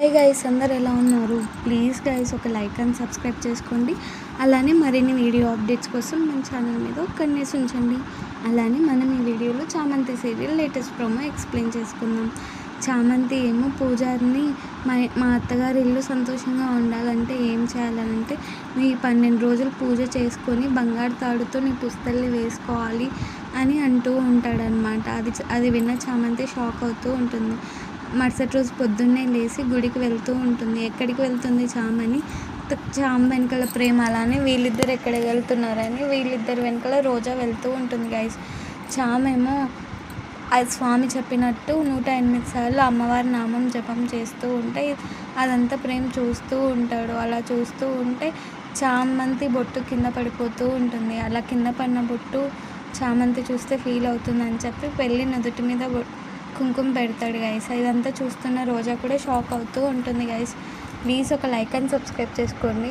Hi guys, అందరు ఎలా ఉన్నారు? ప్లీజ్ గైస్ ఒక లైక్ అండ్ సబ్స్క్రైబ్ చేసుకోండి. అలానే మరిన్ని వీడియో అప్డేట్స్ కోసం మన ఛానల్ మీద ఒక కన్నేసి ఉంచండి. అలానే మనం ఈ వీడియోలో చామంతి సీరియల్ లేటెస్ట్ ప్రోమో ఎక్స్ప్లెయిన్ చేసుకుందాం. చామంతి ఏమో పూజారిని మా అత్తగారి ఇల్లు సంతోషంగా ఉండాలంటే ఏం చేయాలంటే నీ 12 రోజులు పూజ చేసుకొని బంగారు తాడుతో నీ పుస్తల్ని వేసుకోవాలి అని అంటూ ఉంటాడనమాట. అది విన్న చామంతి షాక్ అవుతూ ఉంటుంది. మరుసటి రోజు పొద్దున్నే లేచి గుడికి వెళ్తూ ఉంటుంది. ఎక్కడికి వెళ్తుంది చామ వెనకాల ప్రేమ, అలానే వీళ్ళిద్దరు ఎక్కడికి వెళ్తున్నారని వీళ్ళిద్దరు వెనకాల రోజా వెళ్తూ ఉంటుంది గైస్. చామేమో అది స్వామి చెప్పినట్టు 108 సార్లు అమ్మవారి నామం జపం చేస్తూ ఉంటే అదంతా ప్రేమ చూస్తూ ఉంటాడు. అలా చూస్తూ ఉంటే చామంతి బొట్టు కింద పడిపోతూ ఉంటుంది. అలా కింద పడిన బొట్టు చామంతి చూస్తే ఫీల్ అవుతుందని చెప్పి పెళ్ళి నుదుటి మీద కుంకుమ పెడతాడు గైస్. ఇదంతా చూస్తున్న రోజా కూడా షాక్ అవుతూ ఉంటుంది గైస్. ప్లీజ్ ఒక లైక్ అండ్ సబ్స్క్రైబ్ చేసుకోండి.